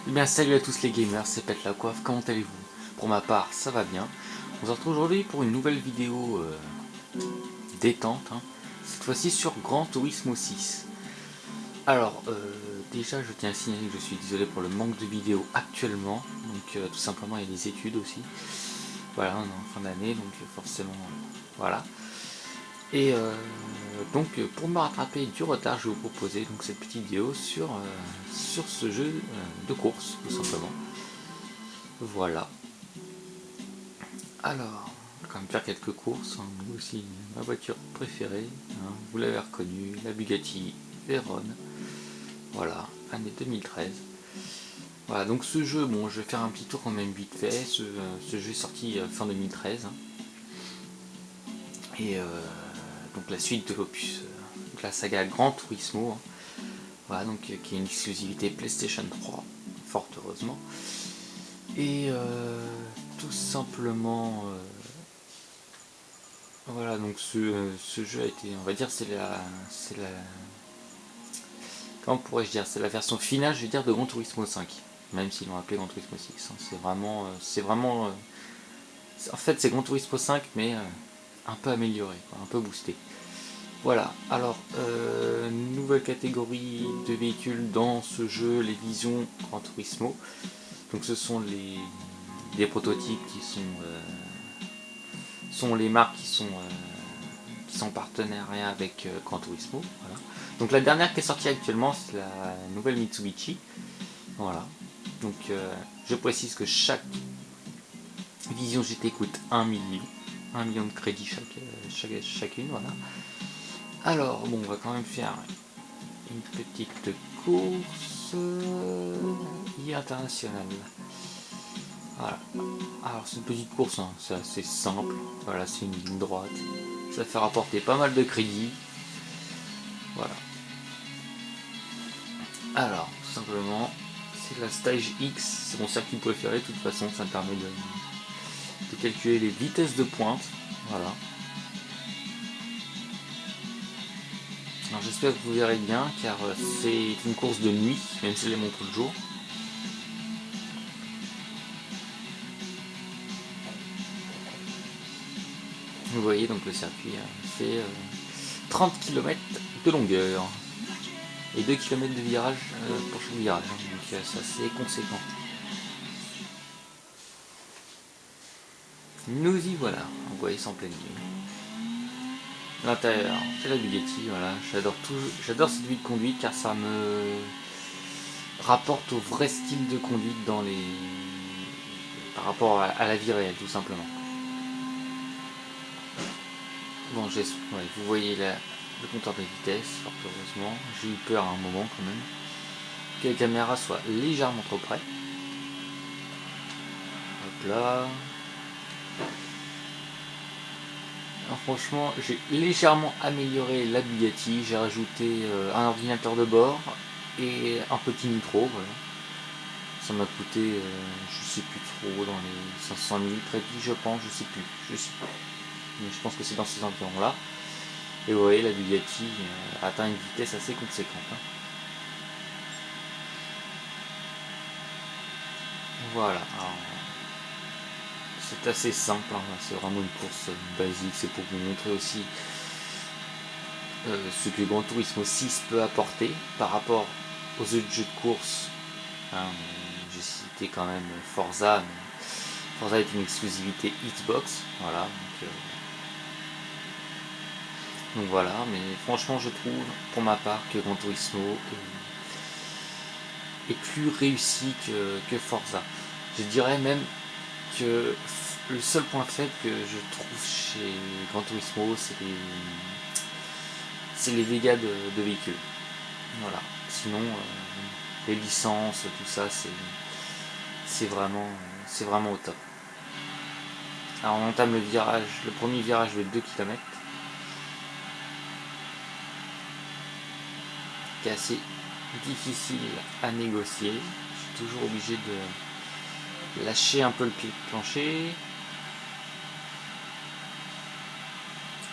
Eh bien salut à tous les gamers, c'est Pète la Coiffe, comment allez-vous? Pour ma part, ça va bien. On se retrouve aujourd'hui pour une nouvelle vidéo détente, hein. Cette fois-ci sur Gran Turismo 6. Alors, déjà je tiens à signaler que je suis désolé pour le manque de vidéos actuellement, donc tout simplement il y a des études aussi. Voilà, on est en fin d'année, donc forcément, voilà. Et donc pour me rattraper du retard, je vais vous proposer donc cette petite vidéo sur ce jeu de course, tout simplement. Voilà. Alors, on va quand même faire quelques courses, hein. Moi aussi, ma voiture préférée, hein, vous l'avez reconnue, la Bugatti Veyron. Voilà, année 2013. Voilà, donc ce jeu, bon, je vais faire un petit tour quand même vite fait. Ce jeu est sorti fin 2013. Hein. Et donc la suite de l'opus, donc la saga Gran Turismo. Hein. Voilà, donc qui est une exclusivité PlayStation 3, fort heureusement. Et tout simplement. Voilà, donc ce jeu a été, on va dire, comment pourrais-je dire, c'est la version finale, je vais dire, de Gran Turismo 5, même s'ils l'ont appelé Gran Turismo 6. Hein. En fait, c'est Gran Turismo 5, mais un peu amélioré, quoi, un peu boosté. Voilà, alors, nouvelle catégorie de véhicules dans ce jeu, les Vision Gran Turismo. Donc ce sont les prototypes sont les marques qui sont partenaires avec Gran Turismo. Voilà. Donc la dernière qui est sortie actuellement, c'est la nouvelle Mitsubishi. Voilà. Donc je précise que chaque Vision GT coûte 1 million. 1 million de crédits chacune. Voilà. Alors, bon, on va quand même faire une petite course internationale. Voilà. Alors c'est une petite course, hein. C'est assez simple. Voilà, c'est une ligne droite. Ça fait rapporter pas mal de crédits. Voilà. Alors, tout simplement, c'est la Stage X, c'est mon circuit préféré, de toute façon, ça me permet de calculer les vitesses de pointe. Voilà. Alors j'espère que vous verrez bien, car c'est une course de nuit, même si elle est montre le jour. Vous voyez donc le circuit fait 30 km de longueur et 2 km de virage pour chaque virage, hein. Donc c'est assez conséquent. Nous y voilà, vous voyez en pleine nuit. L'intérieur, c'est la Bugatti, voilà. J'adore cette vue de conduite car ça me rapporte au vrai style de conduite par rapport à la vie réelle, tout simplement. Bon, ouais, vous voyez le compteur de vitesse, fort heureusement. J'ai eu peur à un moment quand même. Que la caméra soit légèrement trop près. Hop là. Alors, franchement, j'ai légèrement amélioré la Bugatti. J'ai rajouté un ordinateur de bord et un petit micro. Voilà. Ça m'a coûté, je sais plus trop, dans les 500 000 crédits, je pense, je sais plus. Mais je pense que c'est dans ces environs-là. Et vous voyez, la Bugatti atteint une vitesse assez conséquente. Hein. Voilà. C'est assez simple, hein. C'est vraiment une course basique. C'est pour vous montrer aussi ce que Gran Turismo 6 peut apporter par rapport aux autres jeux de course. Hein, j'ai cité quand même Forza, mais Forza est une exclusivité Xbox. Voilà. Donc voilà, mais franchement je trouve pour ma part que Gran Turismo est plus réussi que Forza. Je dirais même que le seul point faible que je trouve chez Gran Turismo, c'est les dégâts de véhicules. Voilà. Sinon, les licences, tout ça, c'est vraiment, c'est vraiment au top. Alors on entame le premier virage de 2 km, qui est assez difficile à négocier. Je suis toujours obligé de lâcher un peu le pied de plancher.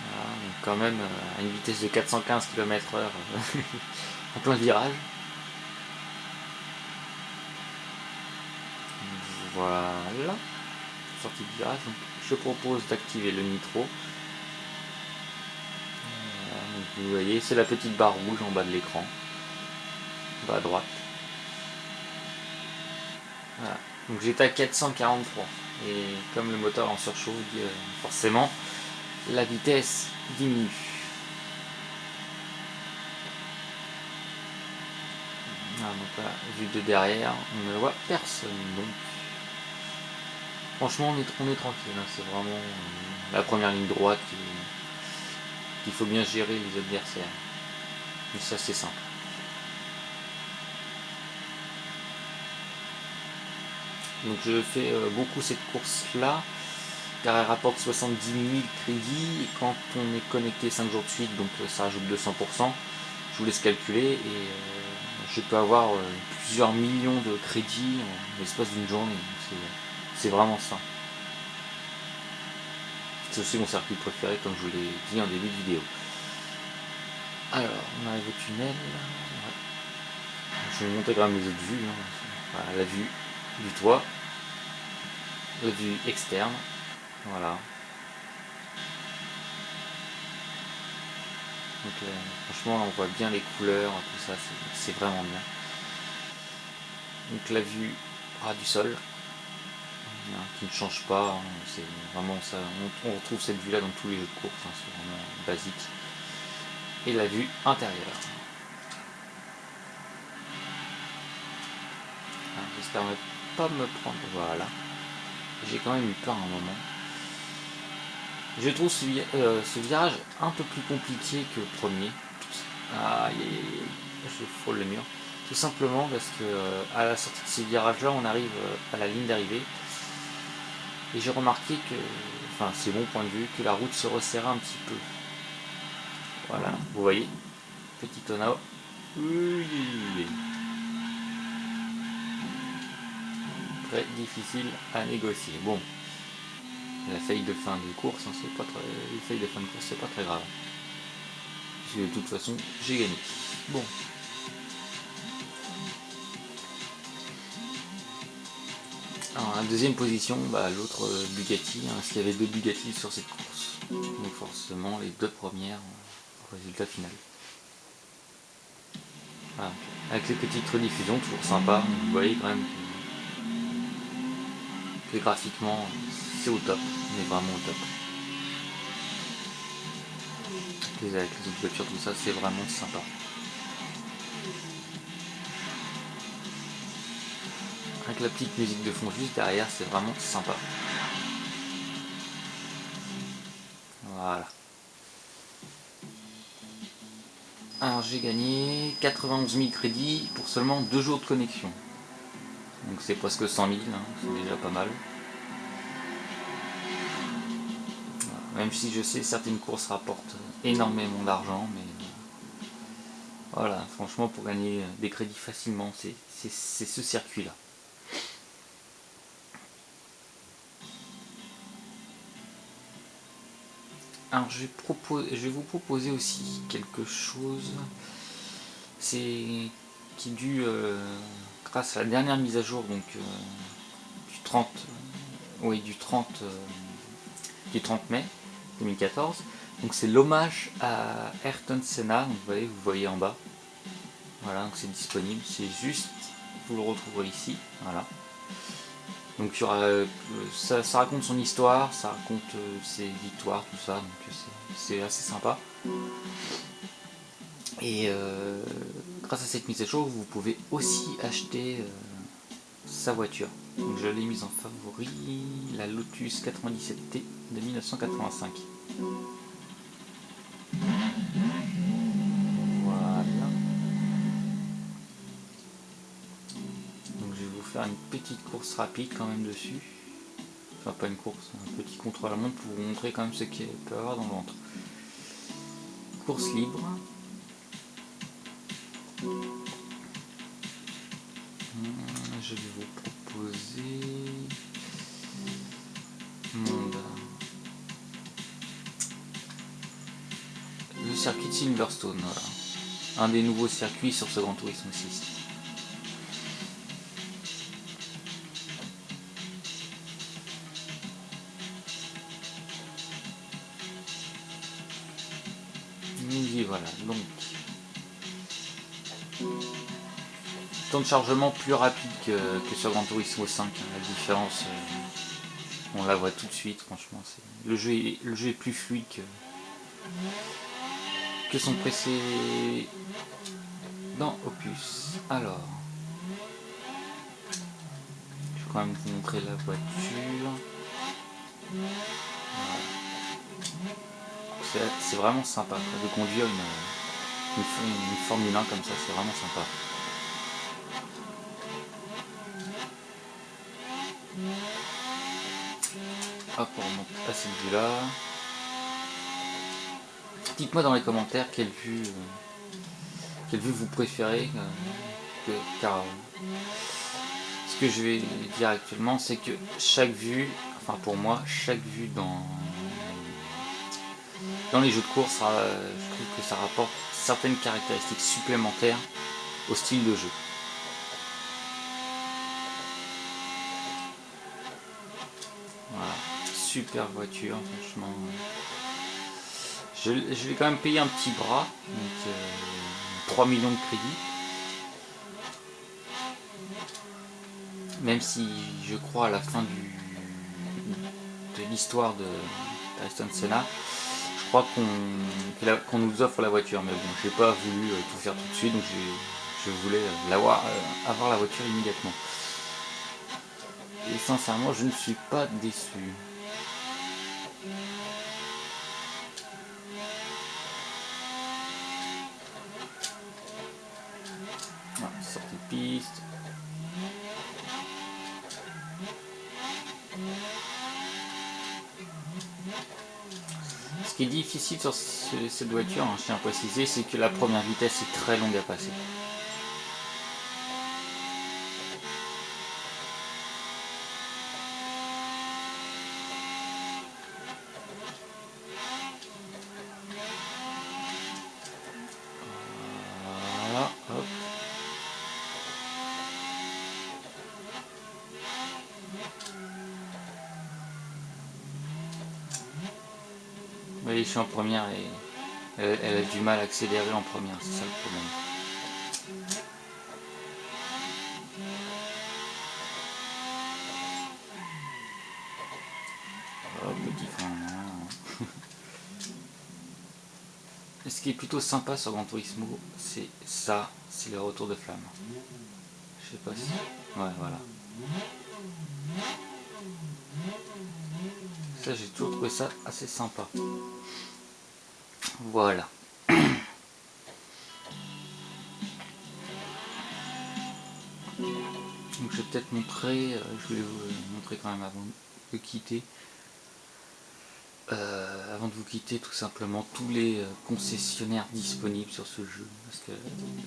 Voilà, donc quand même à une vitesse de 415 km/h en plein virage. Voilà, sortie de virage. Donc, je propose d'activer le nitro. Voilà, donc vous voyez, c'est la petite barre rouge en bas de l'écran, en bas à droite. Voilà. Donc j'étais à 443 et comme le moteur est en surchauffe, forcément la vitesse diminue. Voilà, donc là, vue de derrière, on ne voit personne. Donc franchement on est tranquille, hein. C'est vraiment la première ligne droite qu'il faut bien gérer les adversaires. Mais ça c'est simple. Donc je fais beaucoup cette course là car elle rapporte 70 000 crédits et quand on est connecté 5 jours de suite, donc ça rajoute 200%. Je vous laisse calculer et je peux avoir plusieurs millions de crédits en l'espace d'une journée. C'est vraiment ça. C'est aussi mon circuit préféré comme je vous l'ai dit en début de vidéo. Alors on arrive au tunnel. Ouais. Je vais montrer quand même les autres vues. Hein. Voilà, la vue du toit, la vue externe. Voilà. Donc franchement on voit bien les couleurs, tout ça, c'est vraiment bien. Donc la vue ras du sol, hein, qui ne change pas, hein, c'est vraiment ça, on retrouve cette vue là dans tous les jeux de course, hein, c'est vraiment basique. Et la vue intérieure. Hein, j'espère ne pas me prendre, voilà. J'ai quand même eu peur à un moment. Je trouve ce virage un peu plus compliqué que le premier. Aïe, je frôle le mur. Tout simplement parce que à la sortie de ces virages là on arrive à la ligne d'arrivée et j'ai remarqué que, enfin c'est mon point de vue, que la route se resserrait un petit peu. Voilà, vous voyez, petit tonneau. Très difficile à négocier. Bon, la faille de fin de course, hein, c'est pas très, les failles de fin de course c'est pas très grave. Parce que de toute façon j'ai gagné. Bon. Alors, la deuxième position, l'autre Bugatti, hein, parce qu'il y avait deux Bugatti sur cette course. Donc forcément les deux premières au résultat final. Voilà. Avec les petites rediffusions, toujours sympa, vous voyez quand même que graphiquement c'est au top, on est vraiment au top. Avec les autres voitures, tout ça, c'est vraiment sympa. Avec la petite musique de fond juste derrière, c'est vraiment sympa. Voilà. Alors j'ai gagné 91 000 crédits pour seulement 2 jours de connexion. Donc c'est presque 100 000, hein, c'est déjà pas mal. Voilà. Même si je sais certaines courses rapportent énormément d'argent, mais voilà, franchement pour gagner des crédits facilement, c'est ce circuit-là. Alors je vais vous proposer aussi quelque chose, c'est qui est dû grâce à la dernière mise à jour donc du 30 mai 2014. Donc c'est l'hommage à Ayrton Senna, donc vous voyez en bas. Voilà, donc c'est disponible, c'est juste, vous le retrouverez ici, voilà. Donc il y aura, ça raconte son histoire, ça raconte ses victoires, tout ça, donc c'est assez sympa. Et grâce à cette mise à jour, vous pouvez aussi acheter sa voiture. Donc je l'ai mise en favori, la Lotus 97T de 1985. Voilà. Donc je vais vous faire une petite course rapide quand même dessus. Enfin pas une course, un petit contrôle à montre pour vous montrer quand même ce qu'il peut y avoir dans le ventre. Course libre. Je vais vous proposer monde. Le circuit de Silverstone, voilà. Un des nouveaux circuits sur ce Gran Turismo 6. une vie, voilà. Donc, temps de chargement plus rapide que sur Gran Turismo 5. Hein. La différence, on la voit tout de suite, franchement. Le jeu est plus fluide que son précédent opus. Alors, je vais quand même vous montrer la voiture. Voilà. C'est vraiment sympa de conduire une Formule 1 comme ça, c'est vraiment sympa. Hop, on remonte à cette vue-là. Dites-moi dans les commentaires quelle vue vous préférez. Car ce que je vais dire actuellement, c'est que chaque vue, enfin pour moi, chaque vue dans les jeux de course, je trouve que ça rapporte certaines caractéristiques supplémentaires au style de jeu. Voilà, super voiture, franchement. Je vais quand même payer un petit bras, donc 3 millions de crédits. Même si je crois à la fin de l'histoire d'Ayrton Senna, je crois qu'on nous offre la voiture, mais bon, j'ai pas voulu tout faire tout de suite, donc je voulais avoir la voiture immédiatement. Et sincèrement, je ne suis pas déçu. Voilà, sortie de piste. Ce qui est difficile sur cette voiture, hein, je tiens à préciser, c'est que la première vitesse est très longue à passer. Voilà, hop. Vous voyez, je suis en première et elle a du mal à accélérer en première, c'est ça le problème. Oh, petit frein. Et ce qui est plutôt sympa sur Gran Turismo, c'est ça, c'est le retour de flamme. Je sais pas si... Ouais, voilà. Ça, j'ai toujours trouvé ça assez sympa. Voilà. Donc je vais peut-être montrer, je voulais vous montrer quand même avant de quitter. Avant de vous quitter, tout simplement tous les concessionnaires disponibles sur ce jeu, parce que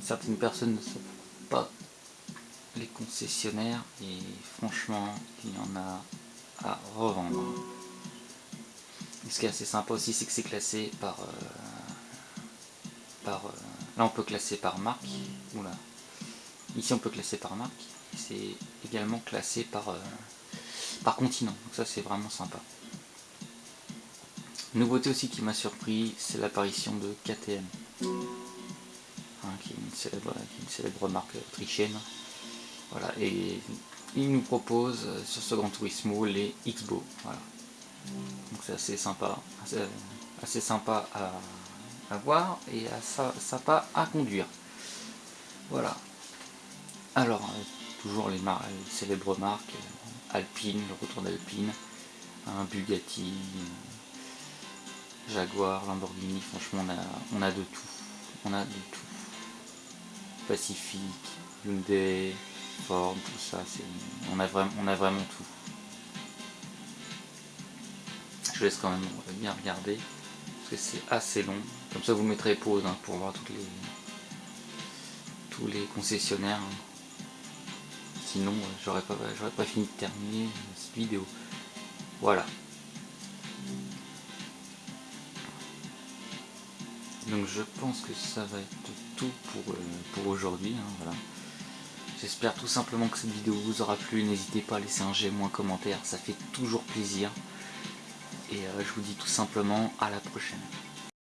certaines personnes ne savent pas les concessionnaires et franchement il y en a à revendre. Et ce qui est assez sympa aussi, c'est que c'est classé par là on peut classer par marque. Oula. Ici on peut classer par marque. C'est également classé par continent. Donc ça c'est vraiment sympa. Nouveauté aussi qui m'a surpris, c'est l'apparition de KTM, hein, qui est une célèbre marque autrichienne. Voilà, et il nous propose sur ce Gran Turismo les X-Bow. Voilà. Donc c'est assez sympa, assez sympa à voir et sympa à conduire. Voilà. Alors, toujours les célèbres marques, Alpine, le retour d'Alpine, un Bugatti, Jaguar, Lamborghini, franchement on a de tout. On a de tout. Pacifique, Hyundai, Ford, tout ça, on a vraiment tout. Je laisse quand même bien regarder, parce que c'est assez long. Comme ça vous mettrez pause hein, pour voir tous les concessionnaires. Hein. Sinon j'aurais pas fini de terminer cette vidéo. Voilà. Donc je pense que ça va être tout pour aujourd'hui. Hein, voilà. J'espère tout simplement que cette vidéo vous aura plu. N'hésitez pas à laisser un j'aime ou un commentaire, ça fait toujours plaisir. Et je vous dis tout simplement à la prochaine.